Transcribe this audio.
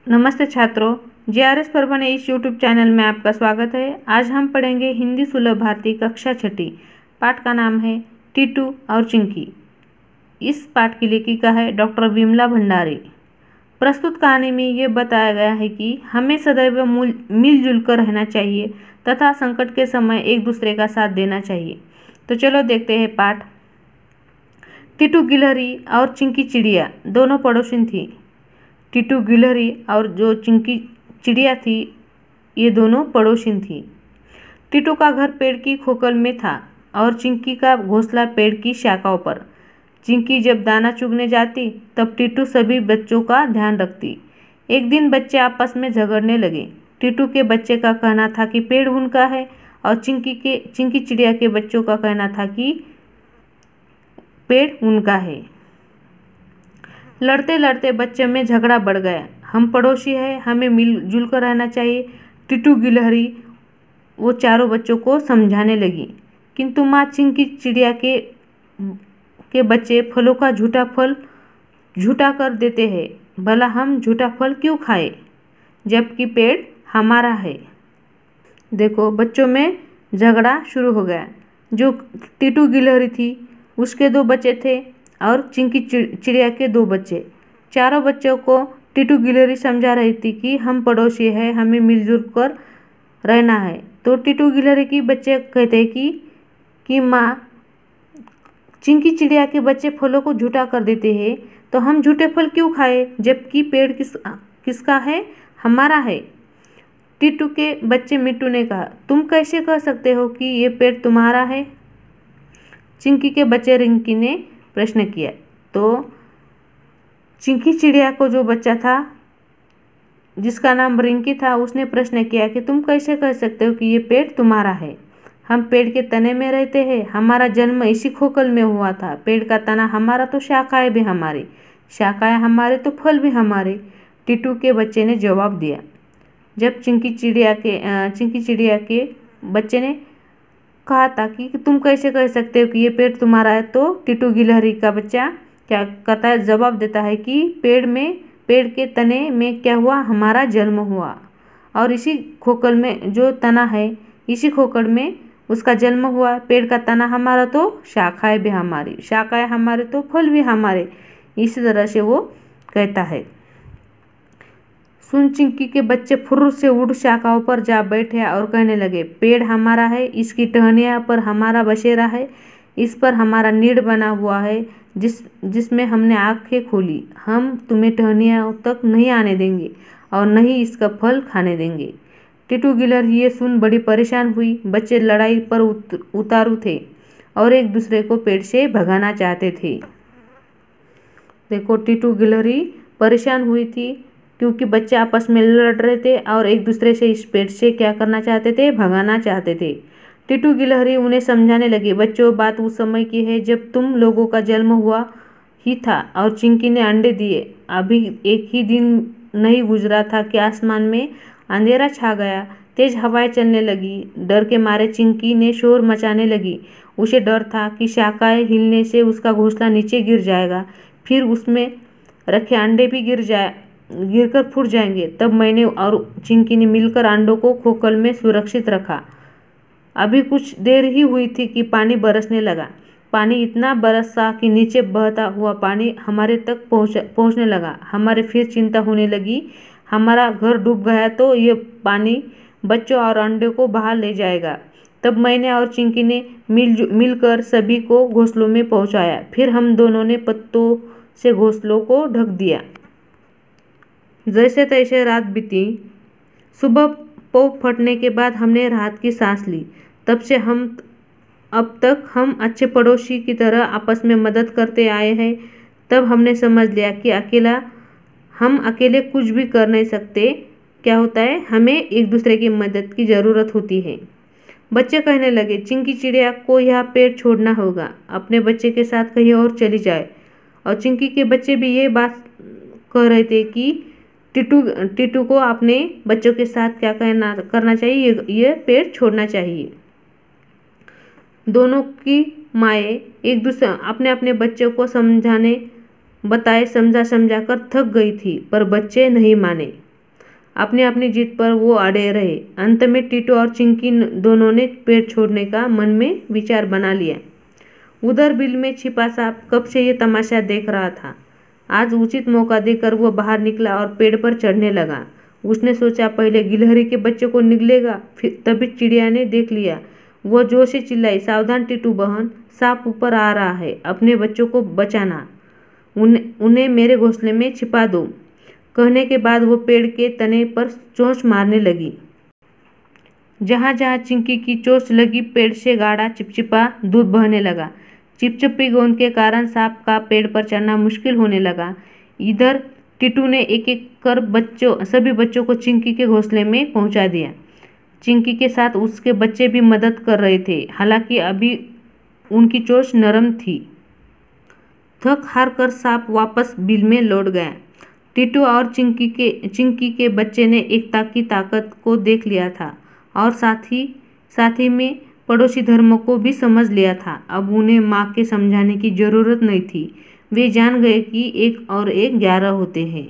नमस्ते छात्रों, जेआरएस परभणी इस यूट्यूब चैनल में आपका स्वागत है। आज हम पढ़ेंगे हिंदी सुलभ भारती कक्षा छठी। पाठ का नाम है टीटू और चिंकी। इस पाठ की लेखिका है डॉक्टर विमला भंडारी। प्रस्तुत कहानी में ये बताया गया है कि हमें सदैव मिलजुल कर रहना चाहिए तथा संकट के समय एक दूसरे का साथ देना चाहिए। तो चलो देखते हैं पाठ। टीटू गिलहरी और चिंकी चिड़िया दोनों पड़ोसी थी। टीटू गिलहरी और जो चिंकी चिड़िया थी ये दोनों पड़ोसी थी। टीटू का घर पेड़ की खोखल में था और चिंकी का घोंसला पेड़ की शाखाओं पर। चिंकी जब दाना चुगने जाती तब टीटू सभी बच्चों का ध्यान रखती। एक दिन बच्चे आपस में झगड़ने लगे। टीटू के बच्चे का कहना था कि पेड़ उनका है और चिंकी चिड़िया के बच्चों का कहना था कि पेड़ उनका है। लड़ते लड़ते बच्चे में झगड़ा बढ़ गया। हम पड़ोसी हैं, हमें मिलजुल कर रहना चाहिए। टीटू गिलहरी वो चारों बच्चों को समझाने लगी, किंतु माँ चिंकी चिड़िया के बच्चे फलों का झूठा कर देते हैं। भला हम झूठा फल क्यों खाएं जबकि पेड़ हमारा है। देखो, बच्चों में झगड़ा शुरू हो गया। जो टीटू गिलहरी थी उसके 2 बच्चे थे और चिंकी चिड़िया के 2 बच्चे। चारों बच्चों को टीटू गिलहरी समझा रही थी कि हम पड़ोसी हैं, हमें मिलजुल कर रहना है। तो टीटू गिलहरी के बच्चे कहते कि माँ, चिंकी चिड़िया के बच्चे फलों को झूठा कर देते हैं, तो हम झूठे फल क्यों खाएं जबकि पेड़ किसका है? हमारा है। टीटू के बच्चे मिट्टू ने कहा, तुम कैसे कह सकते हो कि ये पेड़ तुम्हारा है? चिंकी के बच्चे रिंकी ने प्रश्न किया। तो चिंकी चिड़िया को जो बच्चा था जिसका नाम रिंकी था उसने प्रश्न किया कि तुम कैसे कह सकते हो कि ये पेड़ तुम्हारा है? हम पेड़ के तने में रहते हैं, हमारा जन्म इसी खोखल में हुआ था। पेड़ का तना हमारा तो शाखाएं भी हमारी, शाखाएं हमारे तो फल भी हमारे। टीटू के बच्चे ने जवाब दिया। जब चिंकी चिड़िया के बच्चे ने कहा था कि तुम कैसे कह सकते हो कि ये पेड़ तुम्हारा है, तो टीटू गिलहरी का बच्चा क्या कहता है? जवाब देता है कि पेड़ के तने में क्या हुआ? हमारा जन्म हुआ और इसी खोखल में जो तना है इसी खोखल में उसका जन्म हुआ। पेड़ का तना हमारा तो शाखाएं भी हमारी, शाखाएं हमारे तो फल भी हमारे। इसी तरह से वो कहता है। सुन चिंकी के बच्चे फुर्र से उड़ शाखाओं पर जा बैठे और कहने लगे, पेड़ हमारा है, इसकी टहनियों पर हमारा बसेरा है, इस पर हमारा नीड़ बना हुआ है जिसमें हमने आंखें खोली। हम तुम्हें टहनियों तक नहीं आने देंगे और न ही इसका फल खाने देंगे। टीटू गिलहरी ये सुन बड़ी परेशान हुई। बच्चे लड़ाई पर उतारू थे और एक दूसरे को पेड़ से भगाना चाहते थे। देखो, टीटू गिलहरी परेशान हुई थी क्योंकि बच्चे आपस में लड़ रहे थे और एक दूसरे से इस पेड़ से क्या करना चाहते थे? भगाना चाहते थे। टीटू गिलहरी उन्हें समझाने लगी, बच्चों, बात उस समय की है जब तुम लोगों का जन्म हुआ ही था और चिंकी ने अंडे दिए। अभी एक ही दिन नहीं गुजरा था कि आसमान में अंधेरा छा गया। तेज हवाएं चलने लगी। डर के मारे चिंकी ने शोर मचाने लगी। उसे डर था कि शाखाएं हिलने से उसका घोंसला नीचे गिर जाएगा, फिर उसमें रखे अंडे भी गिरकर फूट जाएंगे। तब मैंने और चिंकी ने मिलकर अंडों को खोखल में सुरक्षित रखा। अभी कुछ देर ही हुई थी कि पानी बरसने लगा। पानी इतना बरसा कि नीचे बहता हुआ पानी हमारे तक पहुंचने लगा। हमारे फिर चिंता होने लगी, हमारा घर डूब गया तो ये पानी बच्चों और अंडों को बहा ले जाएगा। तब मैंने और चिंकी ने मिलकर सभी को घोंसलों में पहुंचाया। फिर हम दोनों ने पत्तों से घोंसलों को ढक दिया। जैसे तैसे रात बीती। सुबह पौ फटने के बाद हमने राहत की सांस ली। तब से अब तक हम अच्छे पड़ोसी की तरह आपस में मदद करते आए हैं। तब हमने समझ लिया कि हम अकेले कुछ भी कर नहीं सकते। क्या होता है? हमें एक दूसरे की मदद की ज़रूरत होती है। बच्चे कहने लगे, चिंकी चिड़िया को यह पेड़ छोड़ना होगा, अपने बच्चे के साथ कहीं और चली जाए। और चिंकी के बच्चे भी ये बात कह रहे थे कि टीटू को अपने बच्चों के साथ क्या करना चाहिए? ये पेड़ छोड़ना चाहिए। दोनों की माएँ एक दूसरे अपने बच्चों को समझा कर थक गई थी, पर बच्चे नहीं माने। अपनी अपनी जिद पर वो अड़े रहे। अंत में टीटू और चिंकी दोनों ने पेड़ छोड़ने का मन में विचार बना लिया। उधर बिल में छिपा सांप कब से ये तमाशा देख रहा था। आज उचित मौका देकर वो बाहर निकला और पेड़ पर चढ़ने लगा। उसने सोचा पहले गिलहरी के बच्चे को निगलेगा, फिर तभी चिड़िया ने देख लिया। वो जोर से चिल्लाई, सावधान टीटू बहन, सांप ऊपर आ रहा है, अपने बच्चों को बचाना, उन्हें मेरे घोंसले में छिपा दो। कहने के बाद वो पेड़ के तने पर चोंच मारने लगी। जहाँ जहाँ चिंकी की चोंच लगी पेड़ से गाढ़ा चिपचिपा दूध बहने लगा। चिपचिपी गोंद के कारण सांप का पेड़ पर चढ़ना मुश्किल होने लगा। इधर टीटू ने एक एक कर सभी बच्चों को चिंकी के घोंसले में पहुंचा दिया। चिंकी के साथ उसके बच्चे भी मदद कर रहे थे, हालांकि अभी उनकी चोंच नरम थी। थक हार कर सांप वापस बिल में लौट गया। टीटू और चिंकी के बच्चे ने एकता की ताकत को देख लिया था और साथ ही में पड़ोसी धर्म को भी समझ लिया था। अब उन्हें माँ के समझाने की जरूरत नहीं थी। वे जान गए कि 1 और 1 11 होते हैं।